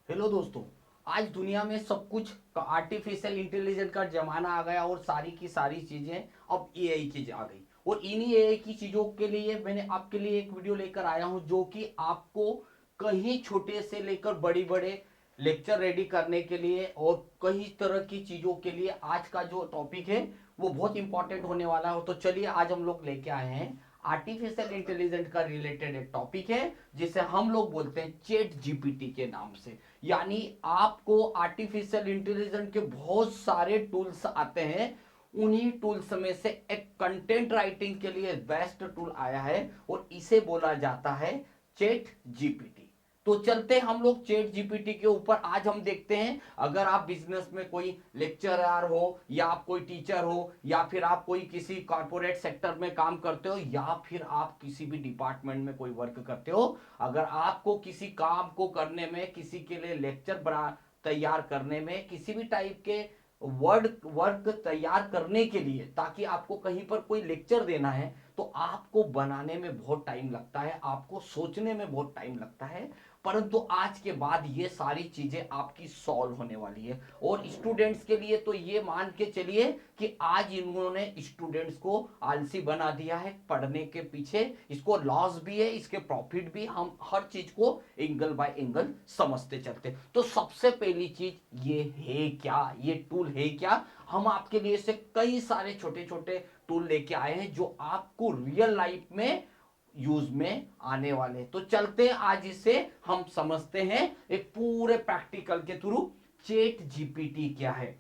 Hello दोस्तों। आज दुनिया में सब कुछ आर्टिफिशियल इंटेलिजेंस का जमाना आ गया और सारी की सारी चीजें अब एआई की आ गई। और इन्हीं एआई की चीजों के लिए मैंने आपके लिए एक वीडियो लेकर आया हूं जो कि आपको कहीं छोटे से लेकर बड़ी बड़े लेक्चर रेडी करने के लिए और कई तरह की चीजों के लिए आज का जो टॉपिक है वो बहुत इंपॉर्टेंट होने वाला है। तो चलिए आज हम लोग लेके आए हैं आर्टिफिशियल इंटेलिजेंस का रिलेटेड एक टॉपिक है जिसे हम लोग बोलते हैं चैट जीपीटी के नाम से। यानी आपको आर्टिफिशियल इंटेलिजेंस के बहुत सारे टूल्स आते हैं, उन्हीं टूल्स में से एक कंटेंट राइटिंग के लिए बेस्ट टूल आया है और इसे बोला जाता है चैट जीपीटी। तो चलते हम लोग चैट जीपीटी के ऊपर। आज हम देखते हैं अगर आप बिजनेस में कोई लेक्चरर हो या आप कोई टीचर हो या फिर आप कोई किसी कॉर्पोरेट सेक्टर में काम करते हो या फिर आप किसी भी डिपार्टमेंट में कोई वर्क करते हो, अगर आपको किसी काम को करने में, किसी के लिए लेक्चर बना तैयार करने में, किसी भी टाइप के वर्क तैयार करने के लिए, ताकि आपको कहीं पर कोई लेक्चर देना है तो आपको बनाने में बहुत टाइम लगता है, आपको सोचने में बहुत टाइम लगता है। परंतु आज के बाद ये सारी चीजें आपकी सॉल्व होने वाली है। और स्टूडेंट्स के लिए तो ये मान के चलिए कि आज इन्होंने स्टूडेंट्स को आलसी बना दिया है पढ़ने के पीछे। इसको लॉस भी है, इसके प्रॉफिट भी, हम हर चीज को एंगल बाय एंगल समझते चलते। तो सबसे पहली चीज ये है क्या, ये टूल है क्या। हम आपके लिए से कई सारे छोटे छोटे टूल लेके आए हैं जो आपको रियल लाइफ में यूज में आने वाले। तो चलते हैं आज इसे हम समझते हैं एक पूरे प्रैक्टिकल के थ्रू। चैट जीपीटी क्या है।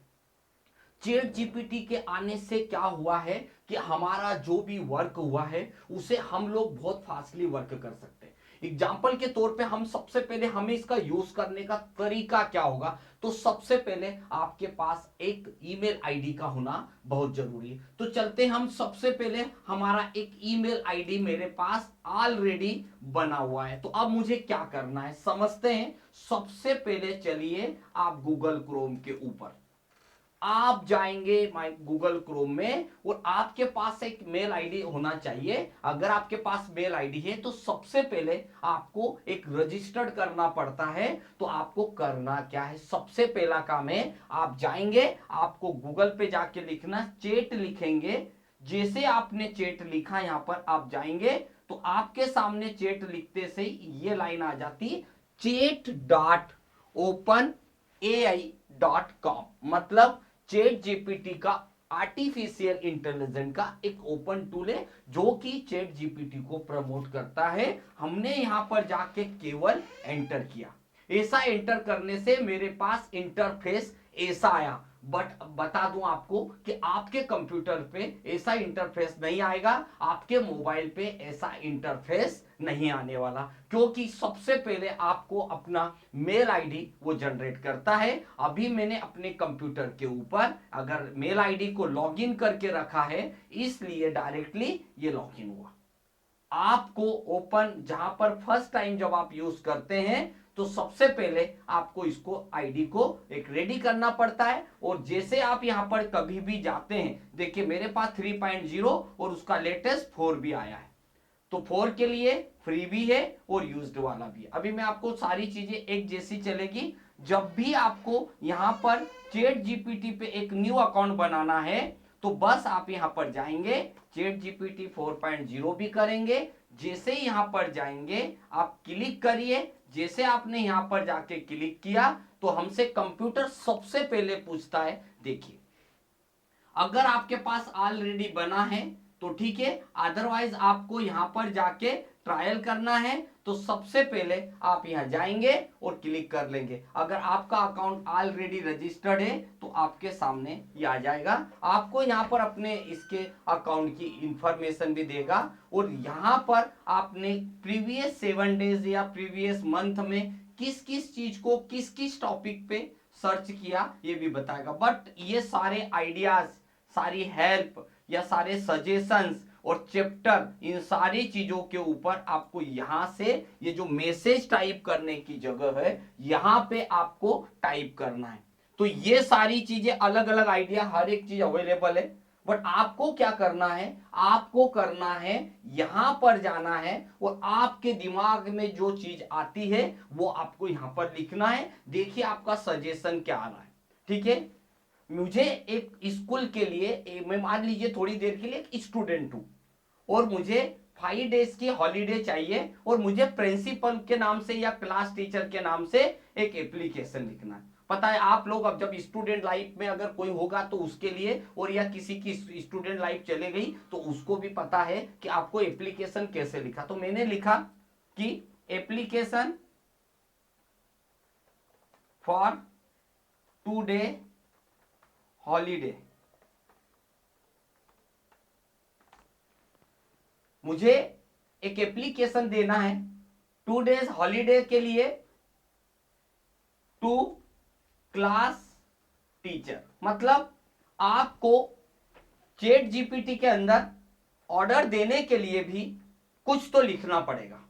चैट जीपीटी के आने से क्या हुआ है कि हमारा जो भी वर्क हुआ है उसे हम लोग बहुत फास्टली वर्क कर सकते हैं। एग्जाम्पल के तौर पे हम सबसे पहले हमें इसका यूज करने का तरीका क्या होगा। तो सबसे पहले आपके पास एक ईमेल आईडी का होना बहुत जरूरी है। तो चलते हम सबसे पहले, हमारा एक ईमेल आईडी मेरे पास ऑलरेडी बना हुआ है। तो अब मुझे क्या करना है समझते हैं। सबसे पहले चलिए आप गूगल क्रोम के ऊपर आप जाएंगे माई गूगल क्रोम में और आपके पास एक मेल आईडी होना चाहिए। अगर आपके पास मेल आईडी है तो सबसे पहले आपको एक रजिस्टर्ड करना पड़ता है। तो आपको करना क्या है, सबसे पहला काम है आप जाएंगे, आपको गूगल पे जाके लिखना चैट लिखेंगे। जैसे आपने चैट लिखा यहां पर आप जाएंगे तो आपके सामने चैट लिखते से ये लाइन आ जाती, चैट डॉट ओपन AI.com। मतलब चैट जीपीटी का आर्टिफिशियल इंटेलिजेंस का एक ओपन टूल है जो कि चैट जीपीटी को प्रमोट करता है। हमने यहां पर जाके केवल एंटर किया। ऐसा एंटर करने से मेरे पास इंटरफेस ऐसा आया। बट बता दूं आपको कि आपके कंप्यूटर पे ऐसा इंटरफेस नहीं आएगा, आपके मोबाइल पे ऐसा इंटरफेस नहीं आने वाला। क्योंकि सबसे पहले आपको अपना मेल आईडी वो जनरेट करता है। अभी मैंने अपने कंप्यूटर के ऊपर अगर मेल आईडी को लॉगिन करके रखा है, इसलिए डायरेक्टली ये लॉगिन हुआ। आपको ओपन जहां पर फर्स्ट टाइम जब आप यूज करते हैं तो सबसे पहले आपको इसको आईडी को एक रेडी करना पड़ता है। और जैसे आप यहां पर कभी भी जाते हैं, देखिए मेरे पास 3.0 और उसका लेटेस्ट 4 भी आया है। तो 4 के लिए फ्री भी है और यूज्ड वाला भी है। अभी मैं आपको सारी चीजें एक जैसी चलेगी। जब भी आपको यहां पर चैट जीपीटी पे एक न्यू अकाउंट बनाना है तो बस आप यहां पर जाएंगे, चैट जीपीटी 4.0 भी करेंगे। जैसे ही यहां पर जाएंगे आप क्लिक करिए। जैसे आपने यहां पर जाके क्लिक किया तो हमसे कंप्यूटर सबसे पहले पूछता है, देखिए अगर आपके पास ऑलरेडी बना है तो ठीक है, अदरवाइज आपको यहां पर जाके ट्रायल करना है। तो सबसे पहले आप यहां जाएंगे और क्लिक कर लेंगे। अगर आपका अकाउंट ऑलरेडी रजिस्टर्ड है तो आपके सामने ये आ जाएगा। आपको यहां पर अपने इसके अकाउंट की इंफॉर्मेशन भी देगा और यहां पर आपने प्रीवियस 7 डेज या प्रीवियस मंथ में किस किस चीज को किस किस टॉपिक पे सर्च किया ये भी बताएगा। बट ये सारे आइडियाज, सारी हेल्प या सारे सजेशंस और चैप्टर, इन सारी चीजों के ऊपर आपको यहां से ये जो मैसेज टाइप करने की जगह है यहां पे आपको टाइप करना है। तो ये सारी चीजें अलग अलग आइडिया, हर एक चीज अवेलेबल है। बट आपको क्या करना है, आपको करना है यहां पर जाना है और आपके दिमाग में जो चीज आती है वो आपको यहां पर लिखना है। देखिए आपका सजेशन क्या आ रहा है, ठीक है। मुझे एक स्कूल के लिए मैं मान लीजिए थोड़ी देर के लिए एक स्टूडेंट हूं और मुझे 5 डेज की हॉलीडे चाहिए और मुझे प्रिंसिपल के नाम से या क्लास टीचर के नाम से एक एप्लीकेशन लिखना है। पता है आप लोग, अब जब स्टूडेंट लाइफ में अगर कोई होगा तो उसके लिए, और या किसी की स्टूडेंट लाइफ चले गई तो उसको भी पता है कि आपको एप्लीकेशन कैसे लिखा। तो मैंने लिखा कि एप्लीकेशन फॉर 2 डे हॉलीडे। मुझे एक एप्लीकेशन देना है 2 डेज हॉलीडे के लिए टू क्लास टीचर। मतलब आपको चैट जीपीटी के अंदर ऑर्डर देने के लिए भी कुछ तो लिखना पड़ेगा।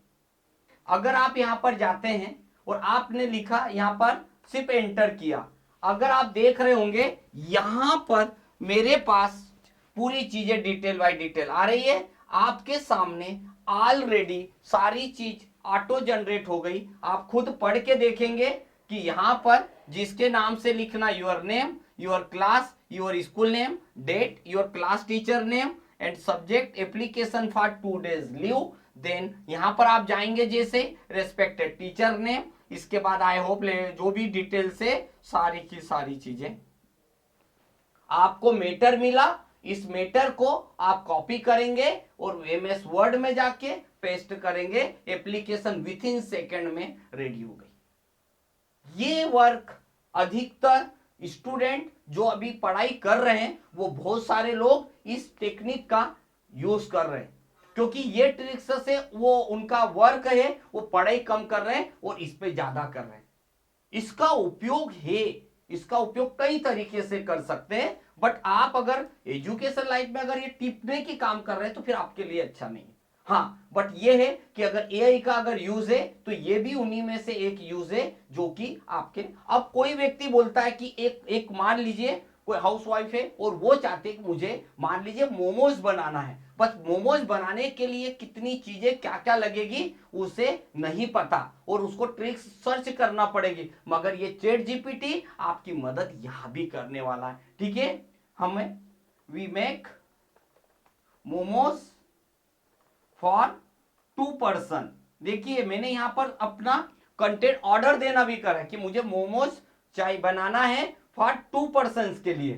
अगर आप यहां पर जाते हैं और आपने लिखा, यहां पर सिर्फ एंटर किया, अगर आप देख रहे होंगे यहां पर मेरे पास पूरी चीजें डिटेल बाय डिटेल आ रही है। आपके सामने ऑलरेडी सारी चीज ऑटो जनरेट हो गई। आप खुद पढ़ के देखेंगे कि यहां पर जिसके नाम से लिखना, your name, your class, your school name, date, your class teacher name and subject, application for 2 days leave. Then यहां पर आप जाएंगे जैसे रेस्पेक्टेड टीचर नेम, इसके बाद आई होप जो भी डिटेल से सारी की सारी चीजें आपको मेटर मिला। इस मेटर को आप कॉपी करेंगे और एमएस वर्ड में जाके पेस्ट करेंगे। एप्लीकेशन विथ इन सेकेंड में रेडी हो गई। ये वर्क अधिकतर स्टूडेंट जो अभी पढ़ाई कर रहे हैं वो बहुत सारे लोग इस टेक्निक का यूज कर रहे हैं, क्योंकि ये ट्रिक्स से वो उनका वर्क है, वो पढ़ाई कम कर रहे हैं और इस पे ज्यादा कर रहे हैं। इसका उपयोग है, इसका उपयोग कई तरीके से कर सकते हैं, बट आप अगर एजुकेशन लाइफ में अगर ये टिपने की काम कर रहे हैं तो फिर आपके लिए अच्छा नहीं है। हाँ, बट ये है कि अगर एआई का अगर यूज है तो ये भी उन्हीं में से एक यूज है जो कि आपके। अब कोई व्यक्ति बोलता है कि एक मान लीजिए कोई हाउसवाइफ है और वो चाहते कि मुझे मान लीजिए मोमोज बनाना है, बस मोमोज बनाने के लिए कितनी चीजें क्या क्या लगेगी उसे नहीं पता और उसको ट्रिक्स सर्च करना पड़ेगी, मगर ये चैट जीपीटी आपकी मदद यहां भी करने वाला है। ठीक है, हमें we make momos for 2 person. देखिए मैंने यहां पर अपना कंटेंट ऑर्डर देना भी करा है कि मुझे मोमोज चाय बनाना है फॉर 2 पर्सन के लिए।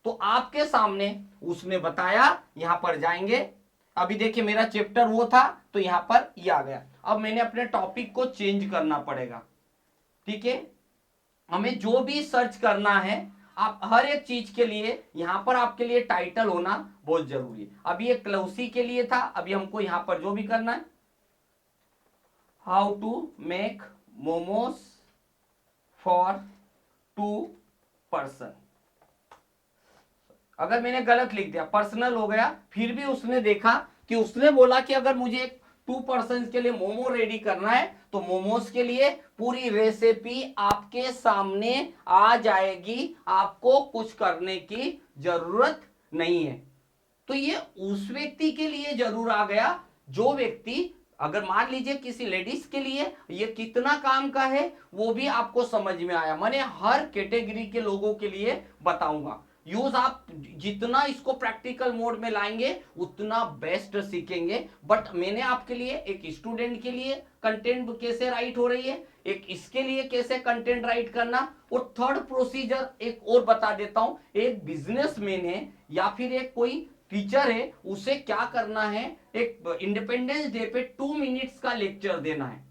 तो आपके सामने उसने बताया, यहां पर जाएंगे। अभी देखिए मेरा चैप्टर वो था तो यहां पर ये आ गया। अब मैंने अपने टॉपिक को चेंज करना पड़ेगा। ठीक है, हमें जो भी सर्च करना है, आप हर एक चीज के लिए यहां पर आपके लिए टाइटल होना बहुत जरूरी है। अभी ये क्लौसी के लिए था, अभी हमको यहां पर जो भी करना है, how to make momos for 2 person. अगर मैंने गलत लिख दिया, पर्सनल हो गया, फिर भी उसने देखा कि उसने बोला कि अगर मुझे एक 2 पर्सन के लिए मोमो रेडी करना है तो मोमोज के लिए पूरी रेसिपी आपके सामने आ जाएगी, आपको कुछ करने की जरूरत नहीं है। तो ये उस व्यक्ति के लिए जरूर आ गया जो व्यक्ति, अगर मान लीजिए किसी लेडीज के लिए ये कितना काम का है वो भी आपको समझ में आया। मैंने हर कैटेगरी के लोगों के लिए बताऊंगा। यूज आप जितना इसको प्रैक्टिकल मोड में लाएंगे उतना बेस्ट सीखेंगे। बट मैंने आपके लिए एक स्टूडेंट के लिए कंटेंट कैसे राइट हो रही है, एक इसके लिए कैसे कंटेंट राइट करना, और थर्ड प्रोसीजर एक और बता देता हूं। एक बिजनेसमैन है या फिर एक कोई टीचर है, उसे क्या करना है, एक इंडिपेंडेंस डे पे 2 मिनट्स का लेक्चर देना है।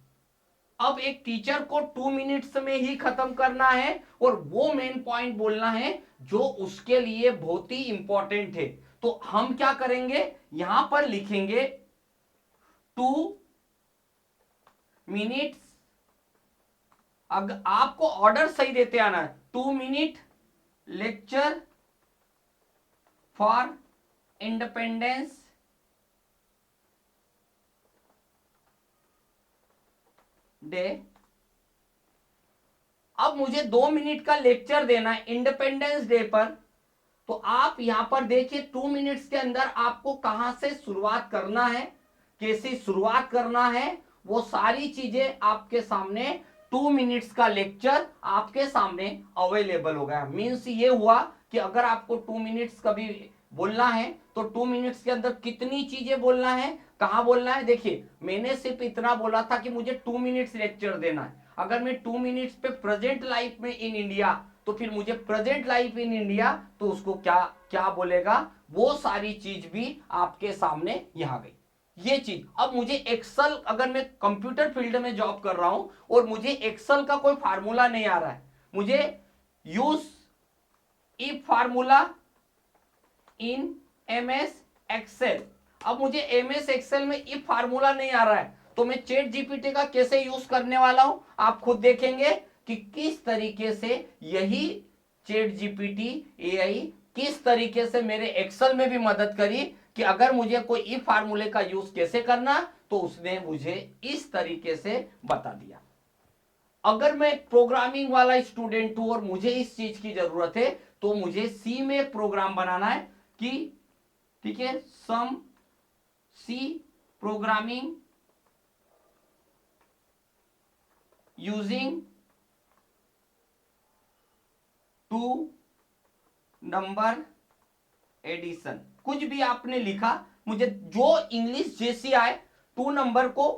अब एक टीचर को 2 मिनट्स में ही खत्म करना है और वो मेन पॉइंट बोलना है जो उसके लिए बहुत ही इंपॉर्टेंट है। तो हम क्या करेंगे, यहां पर लिखेंगे 2 मिनट्स। अगर आपको ऑर्डर सही देते आना है, 2 minute lecture for independence day. अब मुझे 2 मिनट का लेक्चर देना है इंडिपेंडेंस डे पर तो आप यहां पर देखिए 2 मिनट्स के अंदर आपको कहां से शुरुआत करना है, कैसे शुरुआत करना है, वो सारी चीजें आपके सामने 2 मिनट्स का लेक्चर आपके सामने अवेलेबल हो गया। मीन्स ये हुआ कि अगर आपको 2 मिनट्स कभी बोलना है तो 2 मिनट्स के अंदर कितनी चीजें बोलना है, कहां बोलना है। देखिए मैंने सिर्फ इतना बोला था कि मुझे 2 मिनट्स लेक्चर देना है। अगर मैं 2 मिनट्स पे प्रेजेंट लाइफ में इन इंडिया, तो फिर मुझे प्रेजेंट लाइफ इन इंडिया, तो उसको क्या क्या बोलेगा, वो सारी चीज भी आपके सामने यहां गई। ये चीज, अब मुझे एक्सेल, अगर मैं कंप्यूटर फील्ड में जॉब कर रहा हूं और मुझे एक्सेल का कोई फार्मूला नहीं आ रहा है, मुझे use if formula in MS Excel, अब मुझे एमएस एक्सेल में इफ फार्मूला नहीं आ रहा है, तो मैं चैट जीपीटी का कैसे यूज करने वाला हूं, आप खुद देखेंगे कि किस तरीके से यही चैट जीपीटी एआई किस तरीके से मेरे एक्सेल में भी मदद करी कि अगर मुझे कोई इफ फार्मूले का यूज कैसे करना, तो उसने मुझे इस तरीके से बता दिया। अगर मैं प्रोग्रामिंग वाला स्टूडेंट हूं और मुझे इस चीज की जरूरत है, तो मुझे सी में एक प्रोग्राम बनाना है कि ठीक है, some C programming using 2 number addition, कुछ भी आपने लिखा, मुझे जो इंग्लिश जैसी आए, 2 नंबर को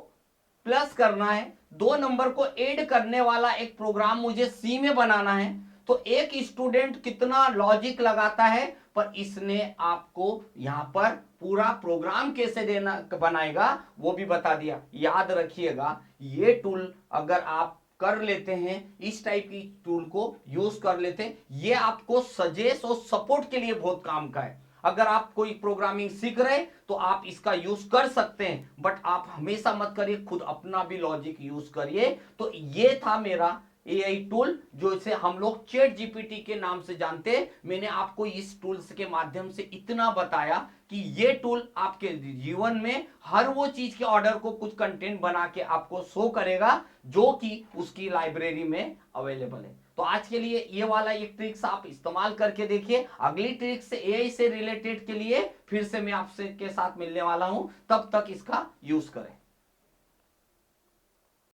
प्लस करना है, 2 नंबर को ऐड करने वाला एक प्रोग्राम मुझे सी में बनाना है। तो एक स्टूडेंट कितना लॉजिक लगाता है, पर इसने आपको यहां पर पूरा प्रोग्राम कैसे देना बनाएगा वो भी बता दिया। याद रखिएगा, ये टूल अगर आप कर लेते हैं, इस टाइप की टूल को यूज कर लेते हैं, ये आपको सजेस्ट और सपोर्ट के लिए बहुत काम का है। अगर आप कोई प्रोग्रामिंग सीख रहे तो आप इसका यूज कर सकते हैं, बट आप हमेशा मत करिए, खुद अपना भी लॉजिक यूज करिए। तो ये था मेरा एआई टूल, जो इसे हम लोग चैट जीपीटी के नाम से जानते हैं। मैंने आपको इस टूल्स के माध्यम से इतना बताया कि ये टूल आपके जीवन में हर वो चीज के ऑर्डर को कुछ कंटेंट बना के आपको शो करेगा जो कि उसकी लाइब्रेरी में अवेलेबल है। तो आज के लिए ये वाला एक ट्रिक्स आप इस्तेमाल करके देखिए। अगली ट्रिक्स से एआई से रिलेटेड के लिए फिर से मैं आपसे के साथ मिलने वाला हूं, तब तक इसका यूज करें।